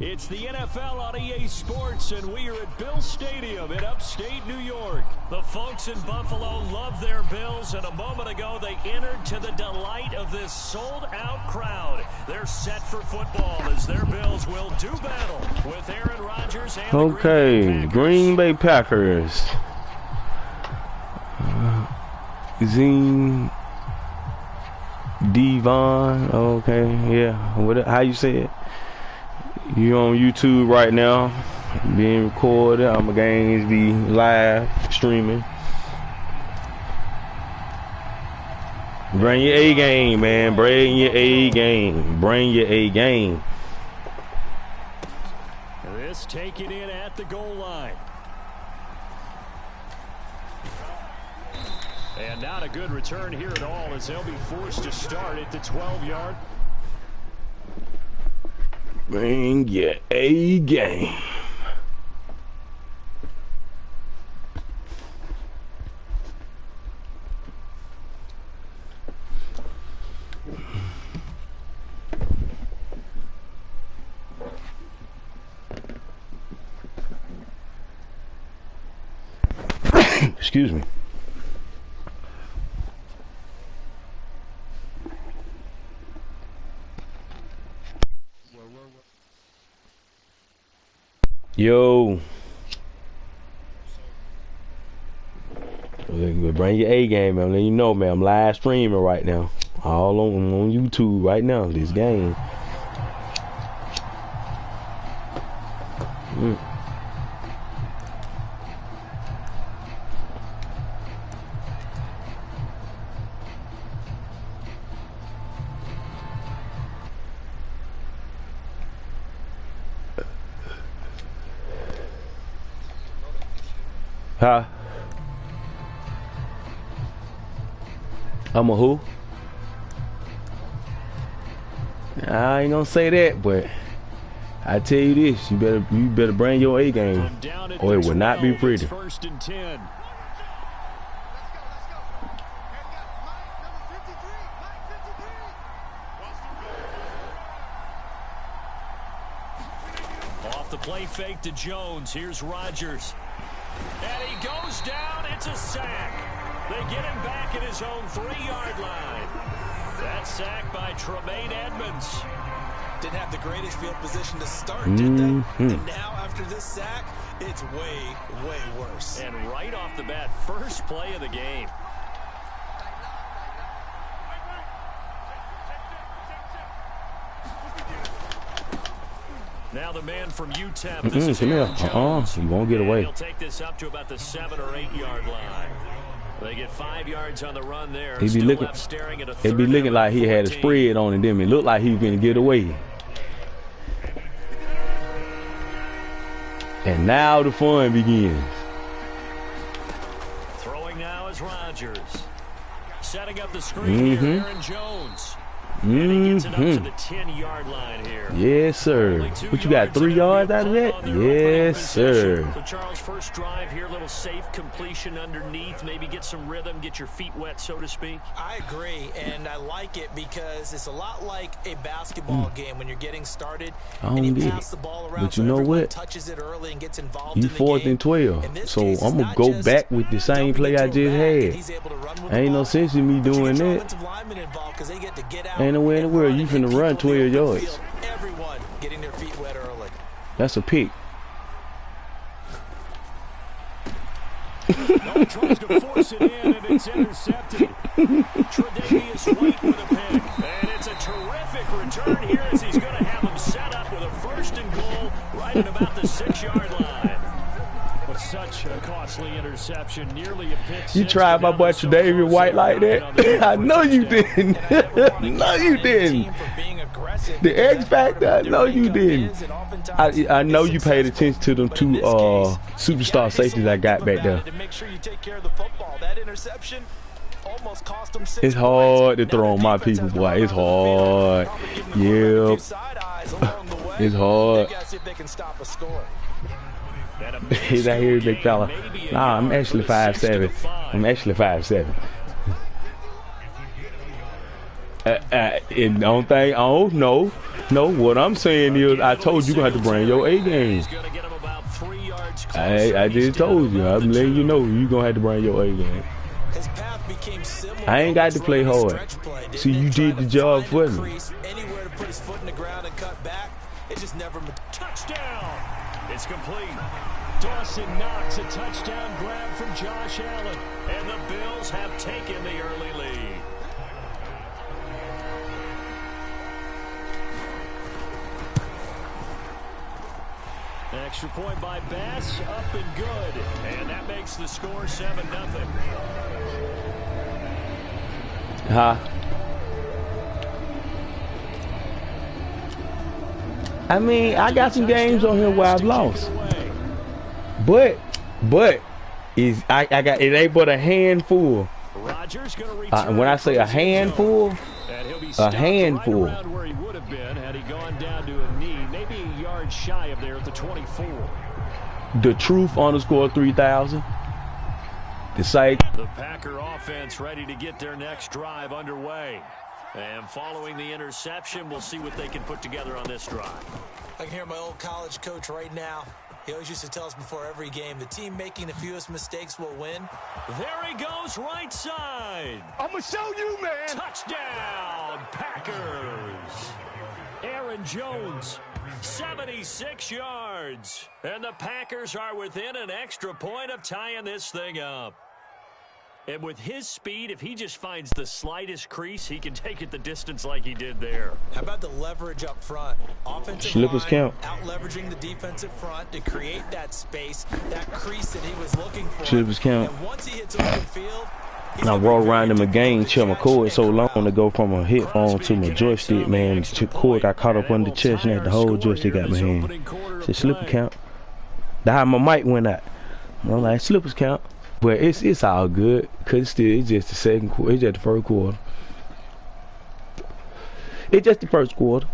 It's the NFL on EA Sports, and we are at Bill Stadium in upstate New York. The folks in Buffalo love their Bills, and a moment ago they entered to the delight of this sold-out crowd. They're set for football as their Bills will do battle with Aaron Rodgers and the Green Bay Packers. Zine Devon, okay, yeah. How you say it? You on YouTube right now, being recorded. I'm going to be live streaming. Bring your A game, man. Bring your A game. Bring your A game. This taken in at the goal line. And not a good return here at all, as they'll be forced to start at the 12-yard. Bring your A game. Excuse me. Yo, bring your A game, man. Let you know, man. I'm live streaming right now, all on YouTube right now. This game. Huh? I'm a who? I ain't gonna say that, but I tell you this: you better bring your A game, or it will not be pretty. First and 10. Off the play fake to Jones. Here's Rodgers. And he goes down. It's a sack. They get him back at his own 3-yard line. That sack by Tremaine Edmonds. Didn't have the greatest field position to start, did they? And now after this sack, it's way, way worse. And right off the bat, first play of the game. Now the man from UTEP. This is Aaron Jones. You won't get away. He'll take this up to about the 7- or 8-yard line. They get 5 yards on the run there. He'd be looking like he had a spread on it. Then it looked like he was going to get away. And now the fun begins. Throwing now is Rodgers. Setting up the screen here, Aaron Jones. And he gets it up to the 10-yard line here. Yes, sir. What, you got 3 yards out of that? Yes, sir. So, Charles, first drive here, little safe completion underneath. Maybe get some rhythm, get your feet wet, so to speak. I agree, and I like it because it's a lot like a basketball game when you're getting started. And you pass the ball around, but you know what? Touches it early and gets involved You in the 4th game. and 12. So I'm going to go back with the same play I just had. Ain't no sense in me doing that. Ain't nowhere in the world you finna run 12 yards. Everyone getting their feet wet early. That's a pick. No, tries to force it in, and it's intercepted. Tre'Davious White with a pick. And it's a terrific return here as he's going to have him set up with a 1st and goal right at about the 6-yard line. But such a costly interception, nearly a pick. You tried my boy Tre'Davious White like that? I know you didn't. No, you didn't. The X Factor, I know you didn't. I know you paid attention to them 2 superstar safeties I got back there. It's hard to throw on my people, boy. It's hard. Yep. It's hard. He's out here, big fella. Nah, I'm actually 5'7". I'm actually 5'7". Don't think. Oh no, No, what I'm saying is, I told you gonna have to bring your A game. I just told you. I'm letting you know you gonna have to bring your A game. I ain't got to play hard. See, you did the job for me. Anywhere to put his foot in the ground and cut back, it just never. Touchdown! It's complete. Dawson Knox, a touchdown grab from Josh Allen, and the Bills have taken the early lead. Extra point by Bass, up and good. And that makes the score 7-0. I mean, I got some games on here where I've lost. But I got it ain't but a handful. When I say a handful, a handful. Where he would have been had he gone down to a knee, maybe a yard shy of there at the 24. The truth _3000. The site. The Packer offense ready to get their next drive underway. And following the interception, we'll see what they can put together on this drive. I can hear my old college coach right now. He always used to tell us before every game, the team making the fewest mistakes will win. There he goes, right side. I'm going to show you, man. Touchdown, Packers. Aaron Jones, 76 yards. And the Packers are within an extra point of tying this thing up. And with his speed, if he just finds the slightest crease, he can take it the distance like he did there. How about the leverage up front? Offensive Slippers line, count. out-leveraging the defensive front to create that space, that crease that he was looking for. Slippers count. And once he hits open field, I rolled around in my game, chill my cord so long to go from a hit phone to my joystick, man. The cord got caught up on the chest and had the whole joystick out my hand. Said slipper count. That's how my mic went out. I'm like, slippers count. But it's all good, cause it's just the second quarter. It's just the first quarter. It's just the first quarter.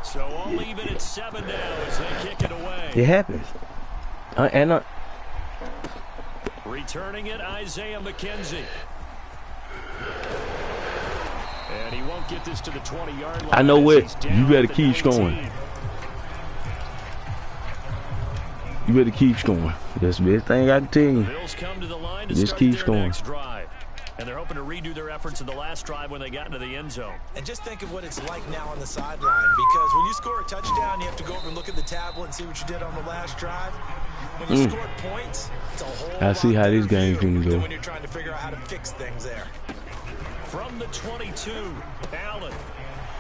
So all even at 7 now as they kick it away. It happens. Returning it, Isaiah McKenzie. And he won't get this to the 20-yard line. I know what. You better keep scoring. You better keep scoring. That's the best thing I can tell you. Bills come to the line to just keep their scoring. Next drive. And they're hoping to redo their efforts in the last drive when they got into the end zone. And just think of what it's like now on the sideline, because when you score a touchdown, you have to go over and look at the tablet and see what you did on the last drive. When you scored points, it's a whole I see how this game's going gonna go. when you're trying to figure out how to fix things there. From the 22, Allen.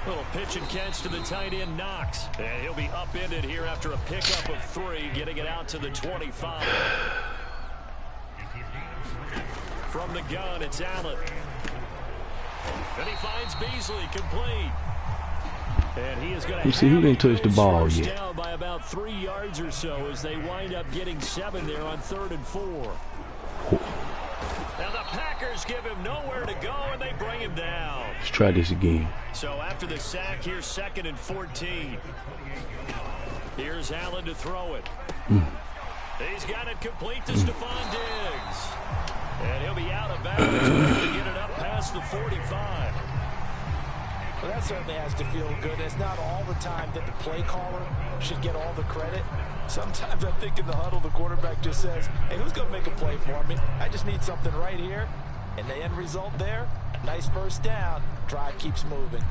Little pitch and catch to the tight end, Knox. And he'll be upended here after a pickup of 3, getting it out to the 25. From the gun, it's Allen. And he finds Beasley, complete. And he is going to see, he didn't touch the ball first yet. down by about 3 yards or so as they wind up getting 7 there on 3rd and 4. Now the Packers give him nowhere to go, and they bring him down. Let's try this again. So after the sack, here's 2nd and 14. Here's Allen to throw it. He's got it complete to Stephon Diggs. And he'll be out of bounds to get it up past the 45. Well, that certainly has to feel good. It's not all the time that the play caller should get all the credit. Sometimes I think in the huddle, the quarterback just says, hey, who's going to make a play for me? I just need something right here. And the end result there, nice first down. Drive keeps moving.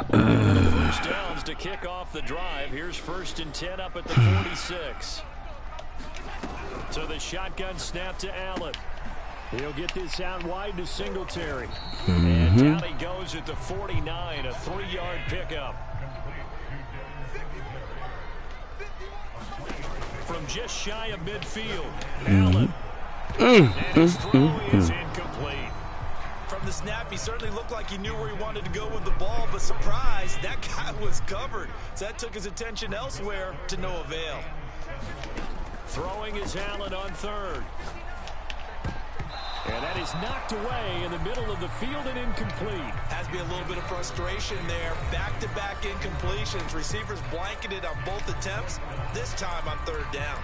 First downs to kick off the drive. Here's 1st and 10 up at the 46. So the shotgun snap to Allen. He'll get this out wide to Singletary. And down he goes at the 49, a 3-yard pickup. From just shy of midfield, Allen. And his throw is incomplete. From the snap, he certainly looked like he knew where he wanted to go with the ball, but surprise, that guy was covered. So that took his attention elsewhere to no avail. Throwing is Allen on 3rd. And that is knocked away in the middle of the field and incomplete. Has to be a little bit of frustration there. Back-to-back incompletions. Receivers blanketed on both attempts, this time on 3rd down.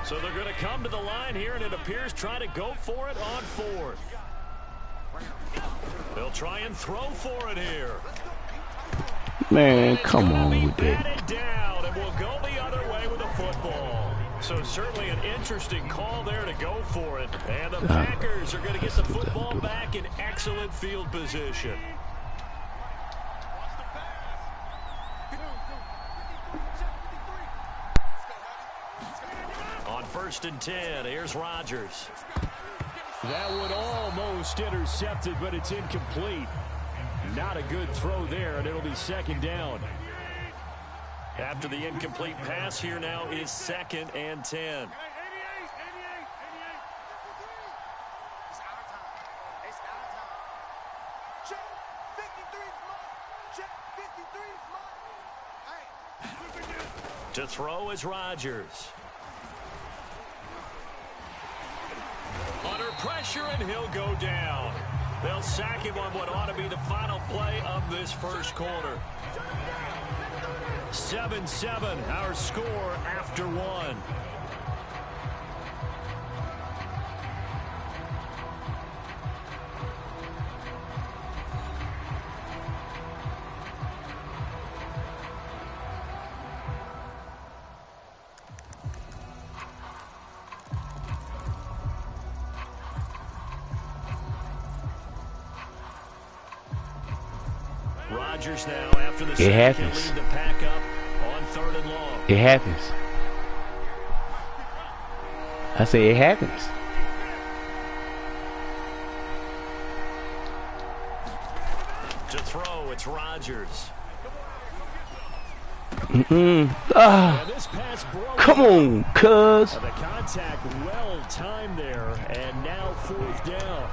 So they're going to come to the line here, and it appears trying to go for it on fourth. They'll try and throw for it here. Man, come on with that. Batted down, and we'll go the other way with the football. So certainly an interesting call there to go for it. And the Packers are going to get the football back in excellent field position. On 1st and 10, here's Rodgers. That would almost intercept it, but it's incomplete. Not a good throw there, and it'll be 2nd down. After the incomplete pass, here now is 2nd and 10. To throw is Rodgers. Under pressure, and he'll go down. They'll sack him on what ought to be the final play of this first quarter. 7-7, our score after 1. Rodgers now after the it happens. Lead the pack up on 3rd and long. It happens. I say it happens. To throw, it's Rodgers. This pass broke. Come on, cuz. The contact well timed there, and now 4th down.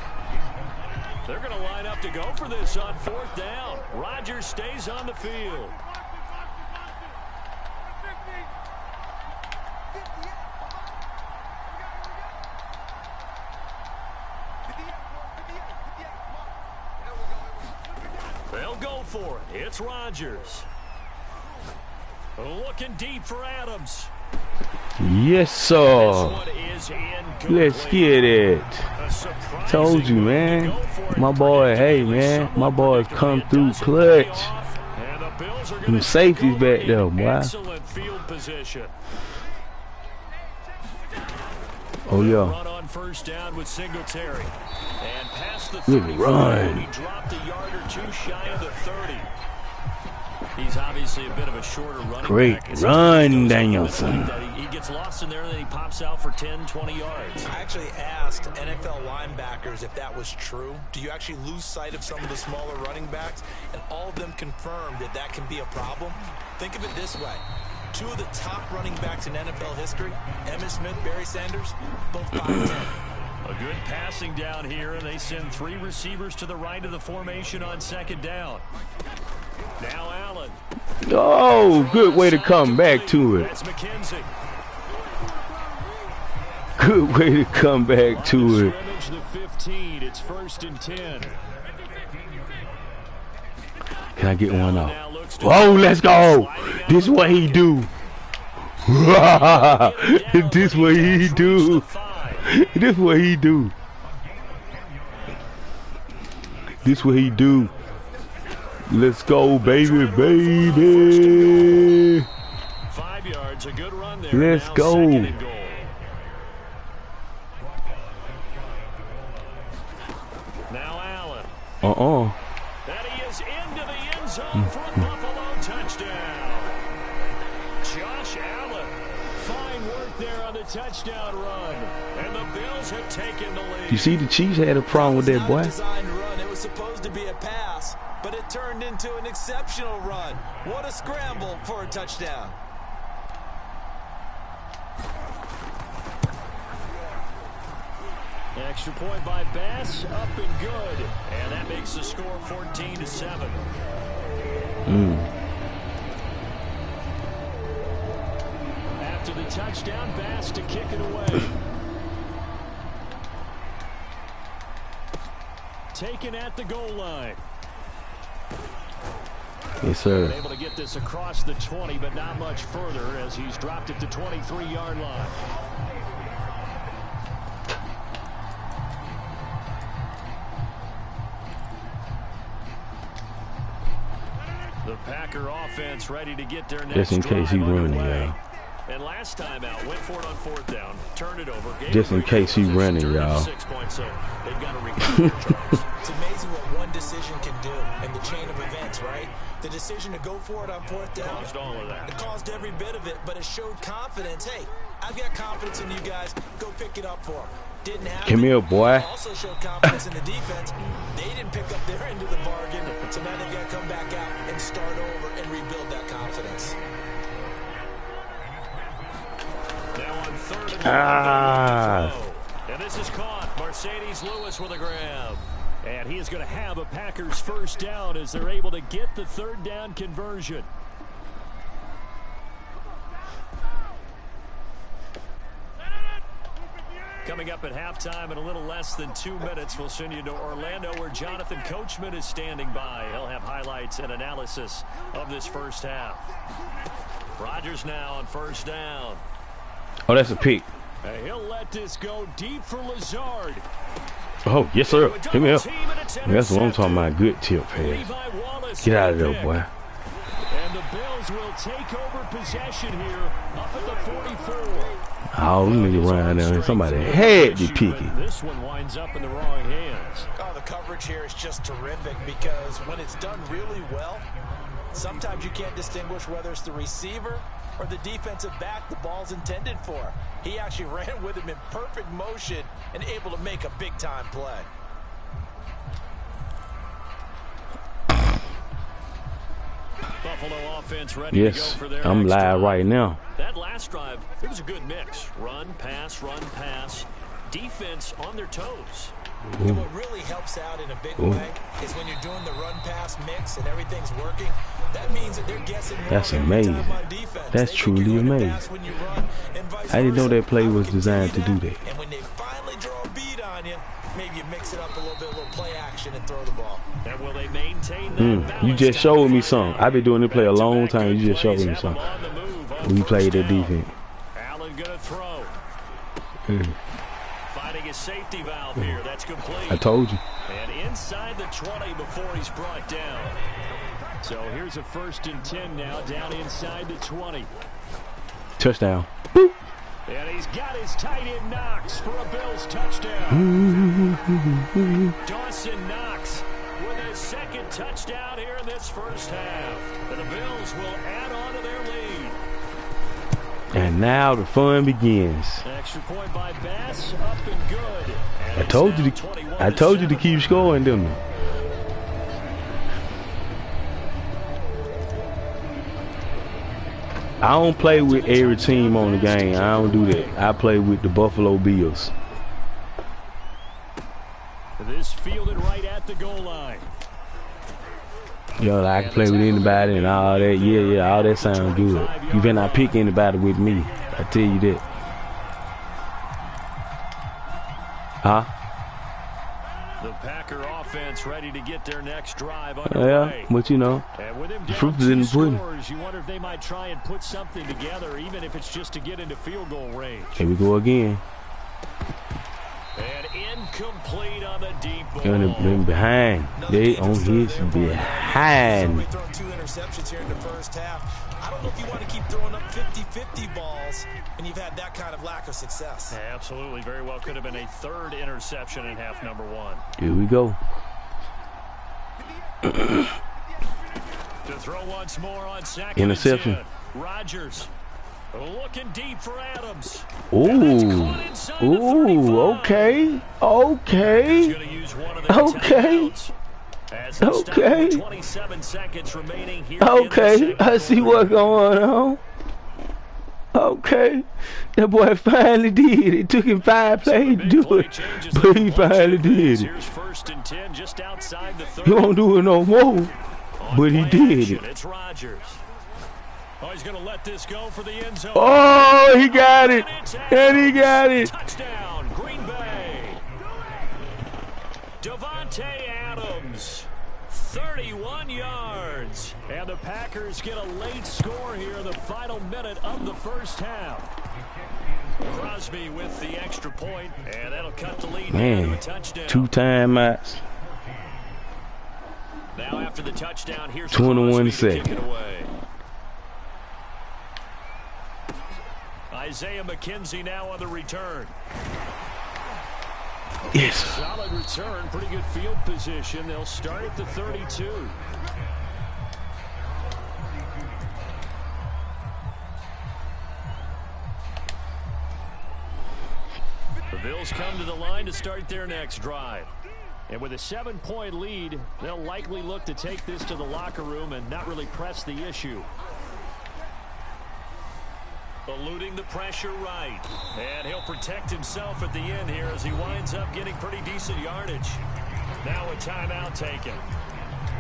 They're going to line up to go for this on 4th down. Rodgers stays on the field. They'll go for it. It's Rodgers. Looking deep for Adams. Yes, sir. Let's get it. Told you, man. My boy, hey, man. My boys come through clutch. Them safeties back there, boy. Excellent field position. Oh, yeah. Run on 1st down with Singletary. And past the Good 30. run. He dropped a yard or 2 shy of the 30. He's obviously a bit of a shorter running Great back. run, Danielson. He gets lost in there, and then he pops out for 10, 20 yards. I actually asked NFL linebackers if that was true. Do you actually lose sight of some of the smaller running backs? And all of them confirmed that that can be a problem. Think of it this way. 2 of the top running backs in NFL history, Emmitt Smith, Barry Sanders, both 5'10". A good passing down here, and they send 3 receivers to the right of the formation on 2nd down. Now Allen. Oh, good way to come back to it. That's McKenzie. Good way to come back to it. The 15. It's 1st and 10. Can I get one off? Oh, let's go. This what he do. This what he do. This what he do. This what he do. Let's go, baby, baby. 5 yards, a good run there. Let's now go. 2nd and goal. Now Allen. And he is into the end zone for a Buffalo touchdown. Josh Allen. Fine work there on the touchdown run. And the Bills have taken the lead. You see, the Chiefs had a problem with that, boy. Designed run. It was supposed to be a pass, but it turned into an exceptional run. What a scramble for a touchdown. Extra point by Bass, up and good. And that makes the score 14-7. After the touchdown, Bass to kick it away. Taken at the goal line. Yes, sir. Able to get this across the 20, but not much further as he's dropped it to 23-yard line. The Packer offense ready to get their next Just in case he running, y'all. And last time out, went for it on 4th down, turned it over. Just in case he running, y'all. 6 points, so they've got to recover. It's amazing what one decision can do in the chain of events, right? The decision to go for it on 4th down. Caused all of that. It caused every bit of it, but it showed confidence. Hey, I've got confidence in you guys. Go pick it up for them. Didn't happen. Come here, boy. Also showed confidence in the defense. They didn't pick up their end of the bargain, so now they've got to come back out and start over and rebuild that confidence. Now on 3rd and and this is caught. Mercedes Lewis with a grab. And he is going to have a Packers 1st down as they're able to get the 3rd down conversion. Coming up at halftime in a little less than 2 minutes, we'll send you to Orlando where Jonathan Coachman is standing by. He'll have highlights and analysis of this first half. Rodgers now on 1st down. Oh, that's a pick. He'll let this go deep for Lazard. Oh, yes, sir. Hit me up. That's what I'm talking about. Good tip pass. Get out of there, boy. And the Bills will take over possession here up at the 44. Oh, we need to run out there. Somebody had to pick it. This one winds up in the wrong hands. Oh, the coverage here is just terrific because when it's done really well, sometimes you can't distinguish whether it's the receiver or the defensive back the ball's intended for. He actually ran with him in perfect motion and able to make a big-time play. Buffalo offense ready to go for their I'm next live drive. right now. That last drive, it was a good mix. Run, pass. Defense on their toes. And what really helps out in a big way is when you're doing the run-pass mix and everything's working. That means that they're guessing wrong. That's every amazing. time on defense. That's They truly think you're going to amazing. pass when you run, and vice I didn't know versa. that play was Continue designed to do that. And when they finally draw a beat on you, maybe you mix it up a little bit, a little play action, and throw the ball. And will they maintain that balance? You just showed me something. I've been doing this play a long time. You just showed me something. We played that defense. Allen gonna throw. Finding his safety valve here. That's complete. I told you. And inside the 20 before he's brought down. So here's a 1st and 10 now, down inside the 20. Touchdown. And he's got his tight end Knox for a Bills touchdown. Dawson Knox with his 2nd touchdown here in this first half. And the Bills will add on to their lead. And now the fun begins. Extra point by Bass, up and good. And I told you to keep scoring, didn't I? I don't play with every team on the game. I don't do that. I play with the Buffalo Bills. This fielded right at the goal line. Yo, I can play with anybody and all that. Yeah, all that sounds good. You better not pick anybody with me. I tell you that. Huh? The Packer offense ready to get their next drive underway. Yeah, but you know, And with him the down fruit is in 2 the pudding. scores, you wonder if they might try and put something together, even if it's just to get into field goal range. Here we go again. And incomplete on the deep ball. Been behind. They on his behind. Throw 2 interceptions here in the first half. I don't know if you want to keep throwing up 50-50 balls and you've had that kind of lack of success. Yeah, absolutely. Very well could have been a 3rd interception in half number 1. Here we go. To throw once more on 2nd Interception. and 10. Rodgers looking deep for Adams. Ooh, okay. He's gonna use one of their timeouts. As they stop with 27 seconds remaining here in the second I see quarter. what's going on. Okay. That boy finally did it. It took him 5 plays to do it, but he finally did it. Here's 1st and 10 just outside the 30. He won't do it no more, but he did Action, it. it's Rodgers. Oh, he's going to let this go for the end zone. Oh, he got it. And he got it. Touchdown, Green Bay. Devontae Adams, 31 yards. And the Packers get a late score here in the final minute of the first half. Crosby with the extra point, and that'll cut the lead down to a touchdown. 2 timeouts. Now after the touchdown, here's 21 seconds. seconds. Isaiah McKenzie now on the return. Yes. Solid return, pretty good field position. They'll start at the 32. The Bills come to the line to start their next drive. And with a 7-point lead, they'll likely look to take this to the locker room and not really press the issue. Eluding the pressure right. And he'll protect himself at the end here as he winds up getting pretty decent yardage. Now a timeout taken.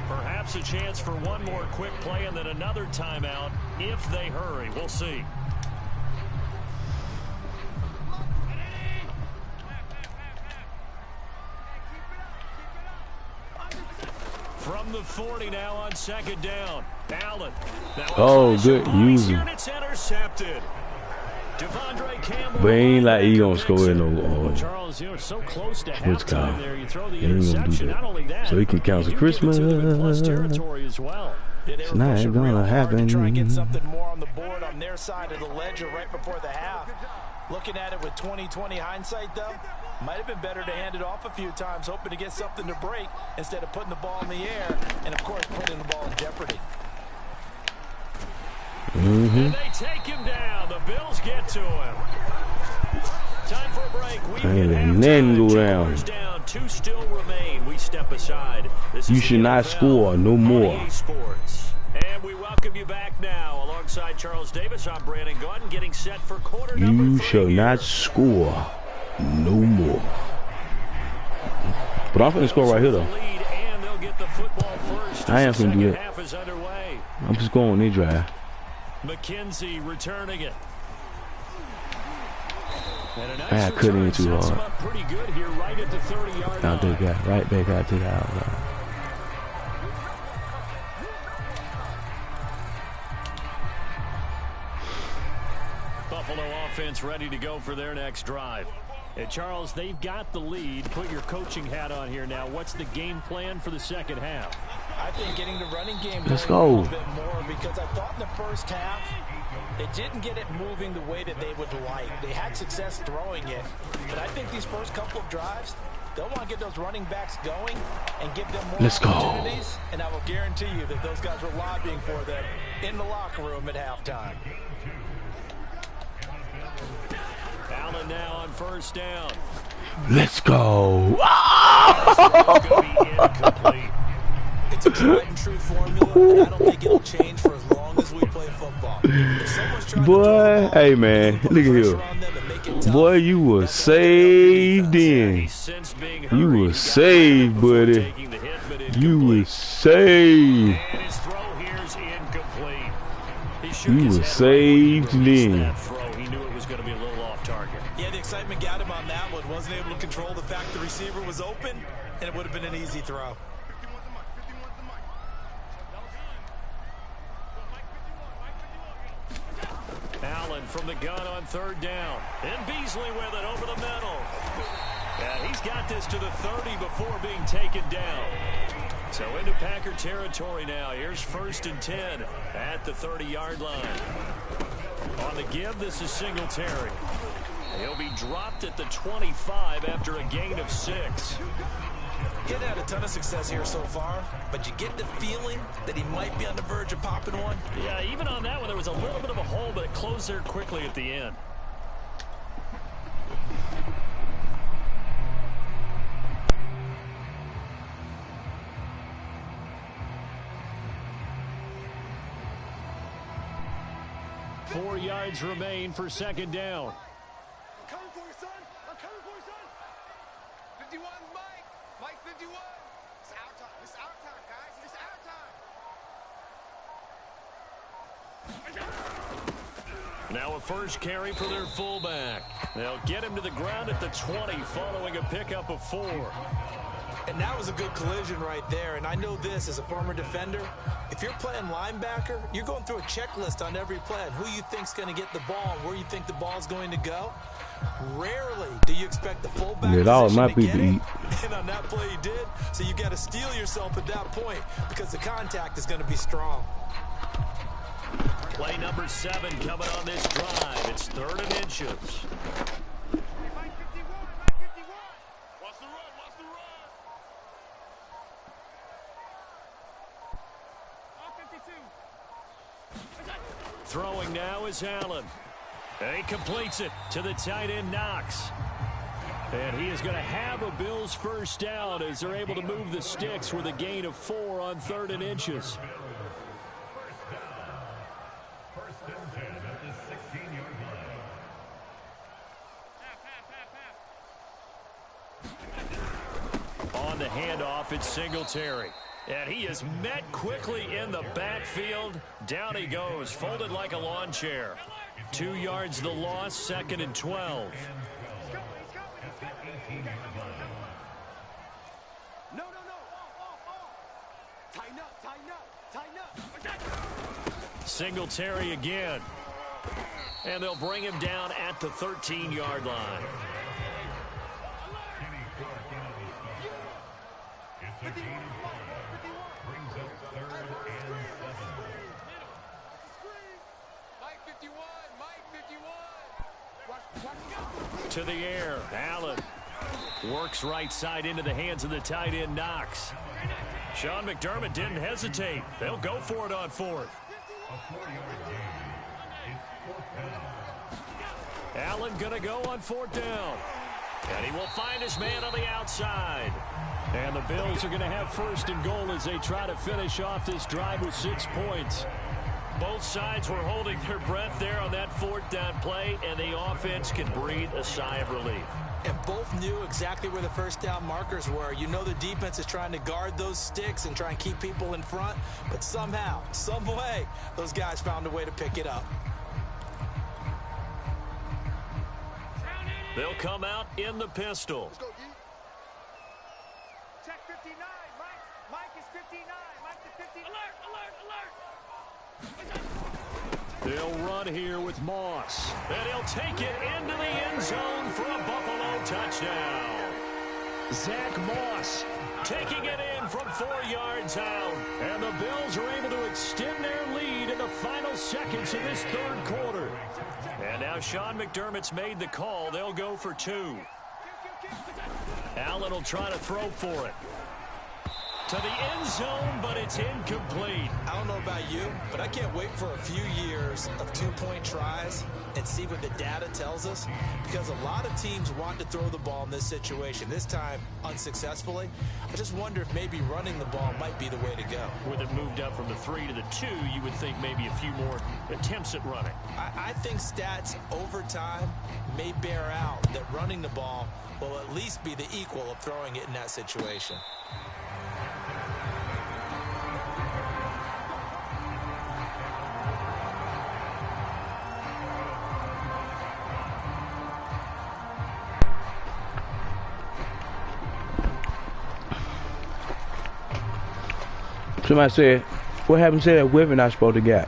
Perhaps a chance for one more quick play and then another timeout if they hurry. We'll see. From the 40 now on second down. Allen. Oh, good using. It's intercepted. But it ain't like he gonna score in no Charles, you know, so close to what's halftime there. You throw the he ain't gonna do interception. Not only that. that, So he can cancel Christmas. territory as well. It's not gonna happen. To try and get something more on the board on their side of the ledger right before the half. Looking at it with 20/20 hindsight, though, might have been better to hand it off a few times, hoping to get something to break instead of putting the ball in the air and, of course, putting the ball in jeopardy. And they take him down. The Bills get to him. Time for a break. And then go down. Two still remain. We step aside. You should not score no more. Sports. And we welcome you back now. Alongside Charles Davis, I'm Brandon Gordon, getting set for quarter number 3. You shall not score no more. But I'm finna score right here, though. I am finna do that. I'm just going to drive. McKenzie returning it. I had cut in too hard. Pretty good here, right at the 30-yard line. They got right back out to the outside. Buffalo offense ready to go for their next drive. And Charles, they've got the lead. Put your coaching hat on here now. What's the game plan for the second half? I think getting the running game Let's going go. a little bit more, because I thought in the first half they didn't get it moving the way that they would like. They had success throwing it, but I think these first couple of drives, they'll want to get those running backs going and give them more opportunities. And I will guarantee you that those guys were lobbying for them in the locker room at halftime. Allen now on first down. Let's go. It's a tried and true formula, and I don't think it'll change for as long as we play football. Boy, hey man, look at here. Boy, you were saved in. You were saved, buddy. You were saved. You were saved then. Yeah, the excitement got him on that one. Wasn't able to control the fact the receiver was open, and it would have been an easy throw. Allen from the gun on third down. And Beasley with it over the middle. And he's got this to the 30 before being taken down. So into Packer territory now. Here's 1st and 10 at the 30-yard line. On the give, this is Singletary. He'll be dropped at the 25 after a gain of 6. He's had a ton of success here so far, but you get the feeling that he might be on the verge of popping one. Yeah, even on that one, there was a little bit of a hole, but it closed there quickly at the end. Four yards remain for second down. I'm coming for you, son. I'm coming for you, son. 51, Mike. Mike 51. It's our time. It's our time, guys. It's our time. Now a first carry for their fullback. They'll get him to the ground at the 20 following a pickup of 4. And that was a good collision right there. And I know this as a former defender. If you're playing linebacker, you're going through a checklist on every play on who you think's going to get the ball and where you think the ball's going to go. Rarely do you expect the fullback Get all my position to people get it, and on that play he did. So you got to steel yourself at that point because the contact is going to be strong. Play number 7 coming on this drive. It's 3rd and inches. Mike 51, Mike 51. Watch the run, watch the run. All 52. Throwing now is Allen. And he completes it to the tight end, Knox. And he is going to have a Bills first down as they're able to move the sticks with a gain of 4 on 3rd and inches. On the handoff, it's Singletary. And he is met quickly in the backfield. Down he goes, folded like a lawn chair. 2 yards the loss, 2nd and 12. No. Tighten up. Singletary again. And they'll bring him down at the 13-yard line. 51. Mike 51, Mike 51. To the air, Allen works right side into the hands of the tight end, Knox. Sean McDermott didn't hesitate. They'll go for it on 4th. Allen gonna go on 4th down. And he will find his man on the outside. And the Bills are going to have 1st and goal as they try to finish off this drive with 6 points. Both sides were holding their breath there on that 4th down play, and the offense can breathe a sigh of relief. And both knew exactly where the first down markers were. You know the defense is trying to guard those sticks and try and keep people in front, but somehow, some way, those guys found a way to pick it up. They'll come out in the pistol. Let's go, Gee. Check 59. Mike is 59. Mike is 50. Alert. They'll run here with Moss. And he'll take it into the end zone for a Buffalo touchdown. Zach Moss taking it in from 4 yards out. And the Bills are able to extend their lead in the final seconds of this 3rd quarter. And now Sean McDermott's made the call. They'll go for 2. Allen will try to throw for it. To the end zone, but it's incomplete. I don't know about you, but I can't wait for a few years of 2-point tries and see what the data tells us, because a lot of teams want to throw the ball in this situation, this time unsuccessfully. I just wonder if maybe running the ball might be the way to go. With it moved up from the 3 to the 2, you would think maybe a few more attempts at running. I think stats over time may bear out that running the ball will at least be the equal of throwing it in that situation. Somebody said, what happened to that women I supposed to get?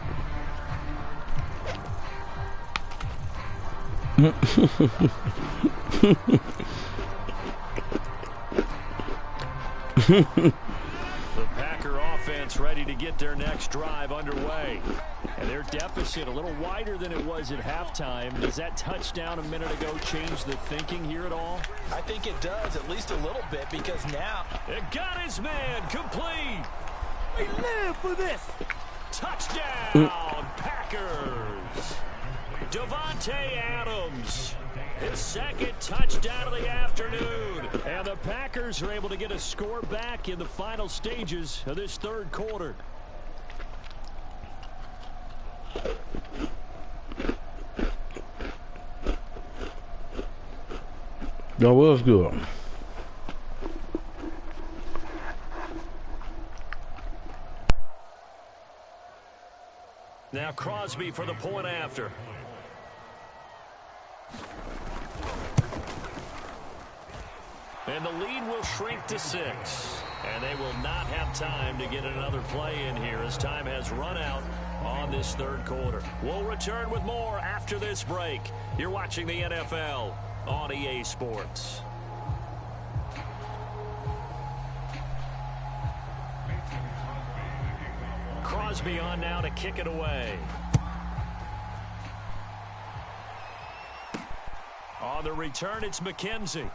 The Packer offense ready to get their next drive underway. And their deficit a little wider than it was at halftime. Does that touchdown a minute ago change the thinking here at all? I think it does, at least a little bit, because now It got his man complete. we live for this. Touchdown, Packers. Devontae Adams, his 2nd touchdown of the afternoon. And the Packers are able to get a score back in the final stages of this 3rd quarter. That was good. Now Crosby for the point after. And the lead will shrink to 6. And they will not have time to get another play in here as time has run out on this third quarter. We'll return with more after this break. You're watching the NFL on EA Sports. Crosby on now to kick it away. On the return, it's McKenzie.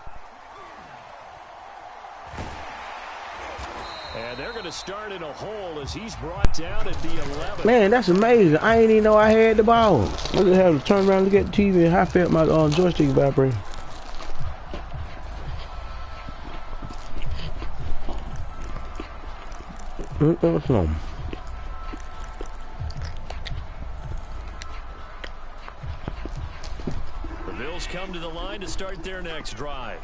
And they're going to start in a hole as he's brought down at the 11. Man, that's amazing. I ain't even know I had the ball. I just had to turn around and look at the TV and I felt my joystick vibrate. What's wrong? The Bills come to the line to start their next drive.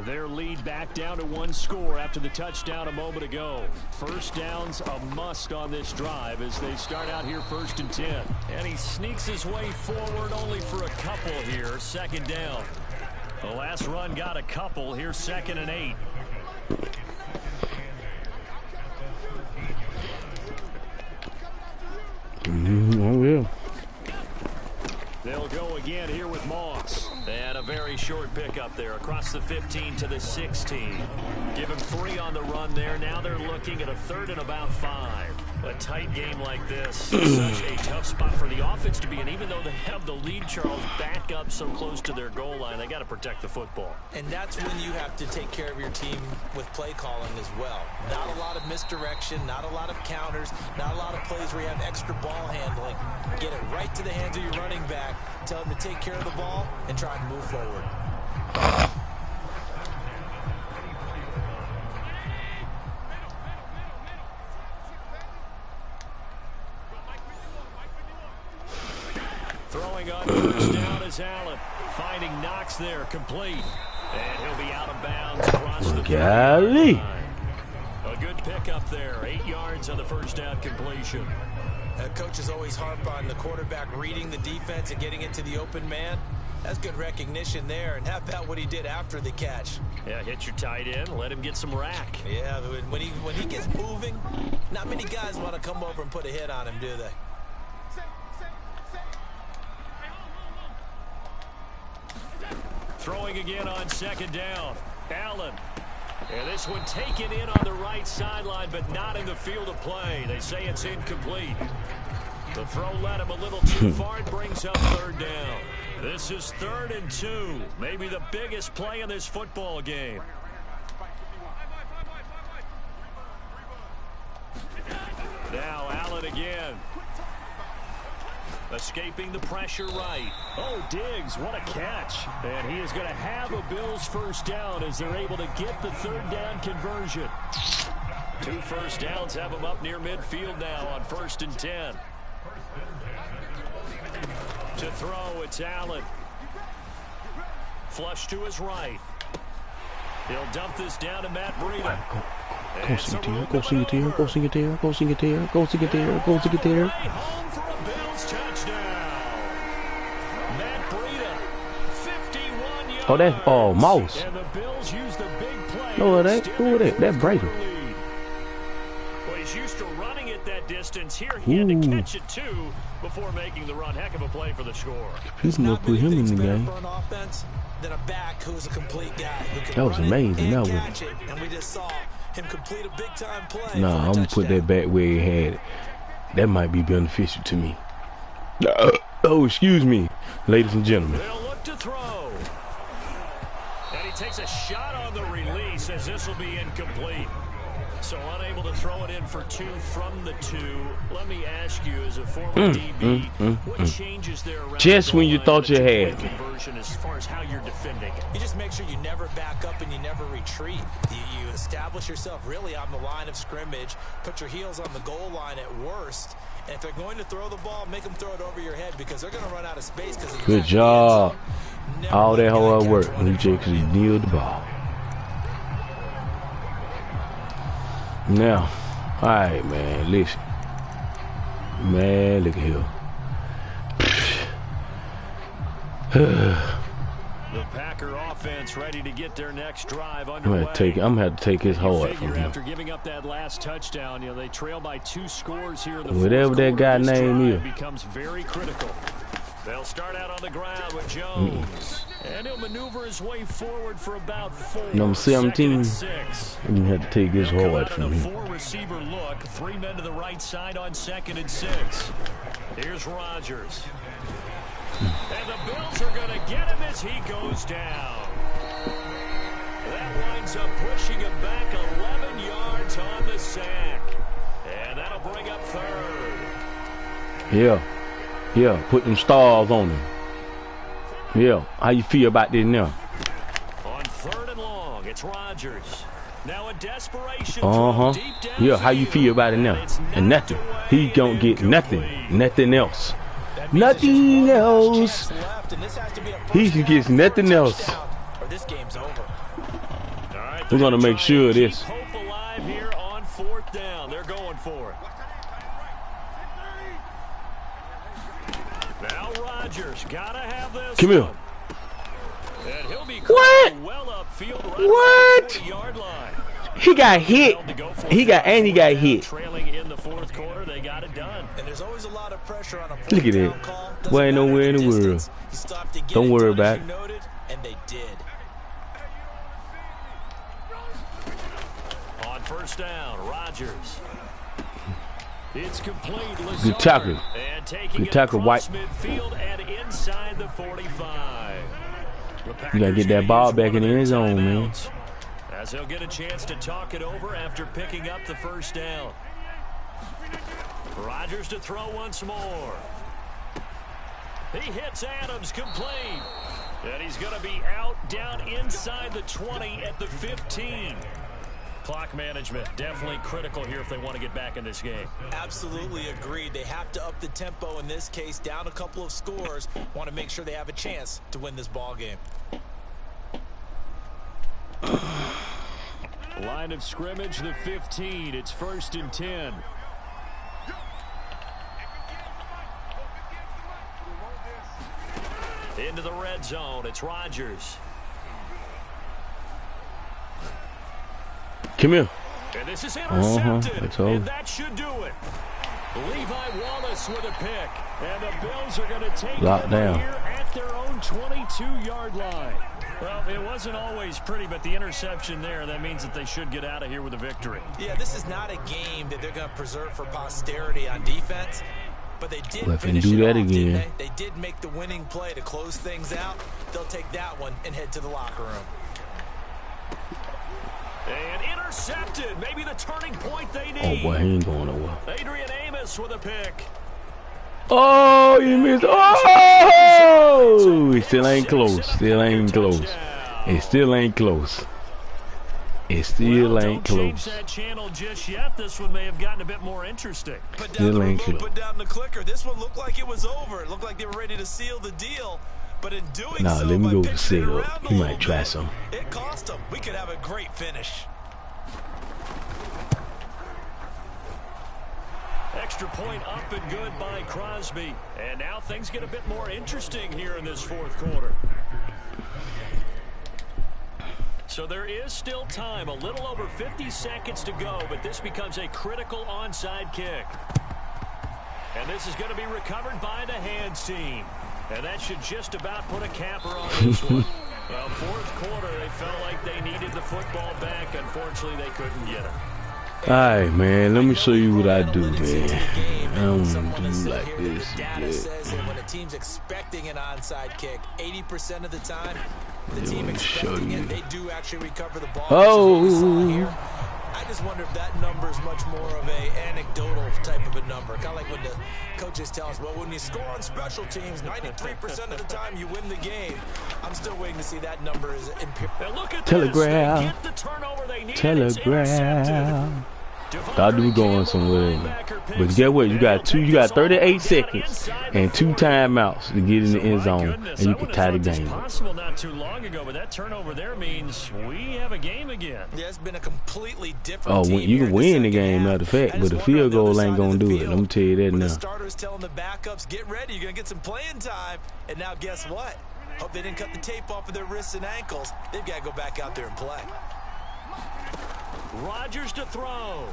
Their lead back down to 1 score after the touchdown a moment ago. First down's a must on this drive as they start out here 1st and 10. And he sneaks his way forward only for a couple here. 2nd down. The last run got a couple. Here's 2nd and 8. Oh, yeah. They'll go again here with Moss. And a very short pickup there across the 15 to the 16. Give him 3 on the run there. Now they're looking at a 3rd and about 5. A tight game like this is such a tough spot for the offense to be in. Even though they have the lead, Charles, back up so close to their goal line, they got to protect the football. And that's when you have to take care of your team with play calling as well. Not a lot of misdirection, not a lot of counters, not a lot of plays where you have extra ball handling. Get it right to the hands of your running back, tell him to take care of the ball, and try and move forward. Throwing on 1st down is Allen. Finding Knox there, complete. And he'll be out of bounds across the Golly. A good pickup there. 8 yards on the 1st down completion. Coaches always harp on the quarterback reading the defense and getting it to the open man. That's good recognition there. And how about what he did after the catch? Yeah, hit your tight end, let him get some rack. Yeah, when he gets moving, not many guys want to come over and put a hit on him, do they? Throwing again on 2nd down. Allen. And this one taken in on the right sideline, but not in the field of play. They say it's incomplete. The throw led him a little too far. It brings up 3rd down. This is 3rd and 2. Maybe the biggest play in this football game. Now Allen again. Escaping the pressure right. Oh, Diggs, what a catch. And he is going to have a Bills 1st down as they're able to get the 3rd down conversion. 2 1st downs have him up near midfield now on 1st and 10. To throw, it's Allen. Flush to his right. He'll dump this down to Matt Breida. Go sing it there, go sing it there, go sing it there, go sing it there, go sing it there, go sing it there. Home for a Bills touchdown. Matt Breida, 51 yards. Oh, that's Mouse. And the Bills use the big play. No, it ain't. Who is that? That's Brady. Well, he's used to running it that distance. Here he had to catch it too before making the run. Heck of a play for the score. People gonna put him in the game. Than a back who's a complete guy who can That was amazing. That catch it, and we just saw him complete a big time play. Nah, I'm gonna put that back where he had it. That might be beneficial to me. Oh, excuse me, ladies and gentlemen. They'll look to throw. And he takes a shot on the release as this will be incomplete. So unable to throw it in for 2 from the 2. Let me ask you, as a former DB, what changes there around just when you thought you had conversion as far as how you're defending it? You just make sure you never back up and you never retreat. You establish yourself really on the line of scrimmage, put your heels on the goal line at worst, and if they're going to throw the ball, make them throw it over your head because they're going to run out of space. Good job. All that hard work when he kneeled the ball. Now, all right, man, listen. Man, look at here. The Packer offense ready to get their next drive underway. I'm gonna have to take his hard from him. After giving up that last touchdown, you know, they trail by 2 scores here in the whatever fourth that guy quarter. name is. Becomes very critical. They'll start out on the ground with Jones. And he'll maneuver his way forward for about 4. Number 17. 6. I'm gonna have to take his hard from him. 4-receiver look. 3 men to the right side on 2nd and 6. Here's Rodgers. And the Bills are going to get him as he goes down. That winds up pushing him back 11 yards on the sack. And that'll bring up 3rd. Yeah, put them stars on him. Yeah, how you feel about this now? On 3rd and long, it's Rodgers. Now a desperation. Yeah, how you feel about it now? And nothing. He don't get nothing. Nothing else. Nothing else. He gets nothing else. We're gonna make sure of this. Hope alive here on 4th down. They're going for it. Now Rodgers gotta have this. Come here. And he'll be What? well upfield right What? on the 40-yard line. He got hit. He got hit. Trailing in the 4th quarter, they got it done. And there's always a lot of pressure on a Look at it. Boy, ain't nowhere in the world. Don't worry about it. And they did. On 1st down, Rodgers. It's complete. Good tackle. And taking Good tackle, White. midfield and inside the 45. You gotta get that ball back in the end zone, man. As he'll get a chance to talk it over after picking up the 1st down. Rodgers to throw once more. He hits Adams complete. And he's going to be out down inside the 20 at the 15. Clock management definitely critical here if they want to get back in this game. Absolutely agreed. They have to up the tempo in this case, down a couple of scores. Want to make sure they have a chance to win this ball game. Line of scrimmage, the 15. It's 1st and 10. Into the red zone. It's Rodgers. Come here. And this is intercepted. That's over. And that should do it. Levi Wallace with a pick. And the Bills are going to take Locked down here at their own 22-yard line. Well, it wasn't always pretty, but the interception there, that means that they should get out of here with a victory. Yeah, this is not a game that they're going to preserve for posterity on defense. But they did finish do that it off, again. didn't they? They did make the winning play to close things out. They'll take that one and head to the locker room. And intercepted. Maybe the turning point they need. Oh, boy, he ain't going nowhere. Adrian Amos with a pick. Oh, you missed. Oh, it still ain't close. Still ain't close. It still ain't close. It still ain't close. Change that channel just yet. This one may have gotten a bit more interesting. Put down the remote, put down the clicker. This one looked like it was over. It looked like they were ready to seal the deal. But in doing so, let me go to pitching it seal. around a He little might try bit, some. It cost him. We could have a great finish. Extra point up and good by Crosby. And now things get a bit more interesting here in this 4th quarter. So there is still time, a little over 50 seconds to go, but this becomes a critical onside kick. And this is going to be recovered by the hands team. And that should just about put a capper on this one. Well, 4th quarter, they felt like they needed the football back. Unfortunately, they couldn't get it. All right, man, let me show you what I do, man. I don't do like this. Data says that when a team's expecting an onside kick, 80% of the time, the team expecting it, they do actually recover the ball. Oh. I just wonder if that number is much more of a anecdotal type of a number. Kind of like when the coaches tell us, well, when you score on special teams, 93% of the time you win the game. I'm still waiting to see that number is empirical. Telegraph. Get the turnover they need. Telegraph. Thought we were going somewhere. But guess what? You got 38 seconds and 2 timeouts to get in the end zone, and you can tie the game. Possible not too long ago, but that turnover there means we have a game again. Yeah, it's been a completely different team. You can win the game, matter of fact, but the field goal ain't gonna do it. Let me tell you that now. The starters telling the backups, get ready, you're gonna get some playing time, and now guess what? Hope they didn't cut the tape off of their wrists and ankles. They've got to go back out there and play. Rodgers to throw.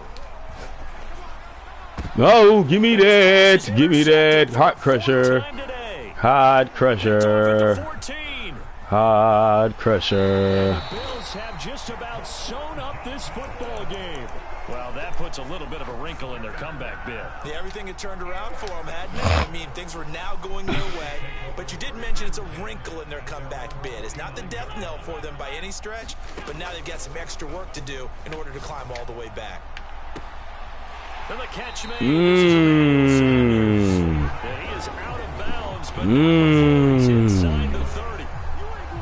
Oh, give me that. Give me that. Heart crusher. Heart crusher. Heart crusher. The Bills have just about sewn up this football game. Well, that puts a little bit of a wrinkle in their comeback bid. Yeah, everything had turned around for them, hadn't it? I mean, things were now going their way. But you did mention it's a wrinkle in their comeback bid. It's not the death knell for them by any stretch, but now they've got some extra work to do in order to climb all the way back. And the catch made. Mmm. He is out of bounds, but he's inside the 30.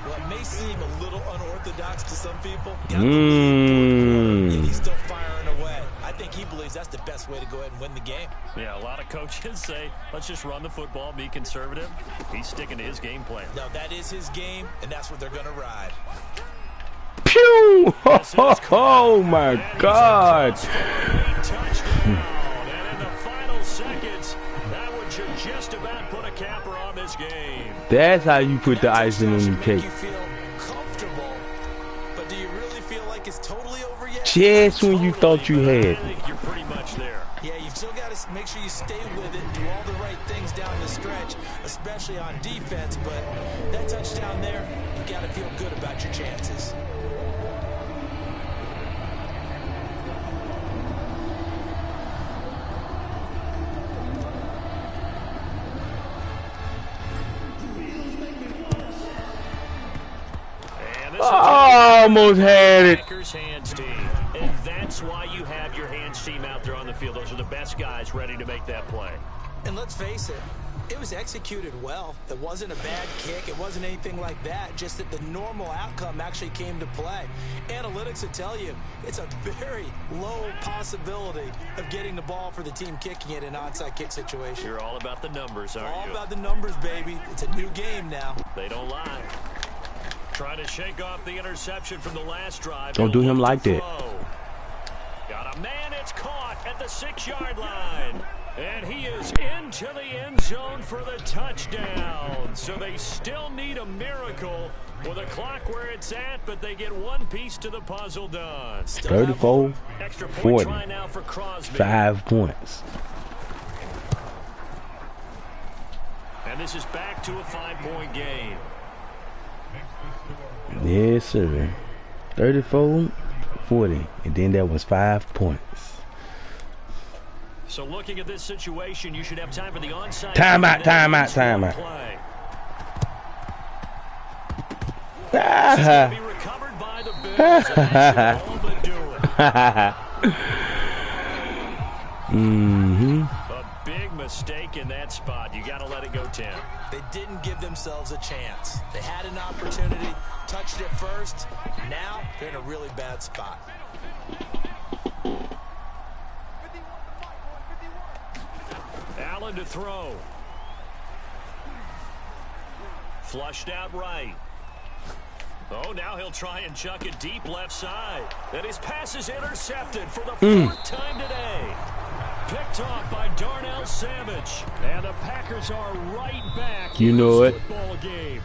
Well, it may seem a little unorthodox to some people. He's still firing away. I think he believes that's the best way to go ahead and win the game. Yeah, a lot of coaches say, let's just run the football, be conservative. He's sticking to his game plan. No, that is his game, and that's what they're going to ride. Pew! Oh my God! And in the final seconds, that one should just about put a capper on this game. That's how you put the icing on the cake. You feel comfortable, but do you really feel like it's totally over yet? Just when you thought you had. I think you're pretty much there. Yeah, you've still got to make sure you stay with it and do all the right things down the stretch, especially on defense. But that touchdown there, you've got to feel good about your chances. Almost had it. Hands team. And that's why you have your hands team out there on the field. Those are the best guys ready to make that play. And let's face it, it was executed well. It wasn't a bad kick. It wasn't anything like that. Just that the normal outcome actually came to play. Analytics will tell you it's a very low possibility of getting the ball for the team kicking it in an onside kick situation. You're all about the numbers, aren't you? All about the numbers, baby. It's a new game now. They don't lie. Trying to shake off the interception from the last drive. Don't do him like that. Got a man, it's caught at the 6-yard line. And he is into the end zone for the touchdown. So they still need a miracle with a clock where it's at, but they get one piece to the puzzle done. 34, Extra 40, point try now for Crosby. 5 points. And this is back to a 5-point game. Yes, sir. 34, 40, and then that was 5 points. So looking at this situation, you should have time for the onside. Timeout. Be recovered by the Bills. All but do it. A big mistake in that spot. You got to let it go, Tim. They didn't give themselves a chance. They had an opportunity, touched it first. Now they're in a really bad spot. Allen to throw. Flushed out right. Oh, now he'll try and chuck it deep left side. And his pass is intercepted for the 4th time today. Picked off by Darnell Savage. And the Packers are right back in the football game.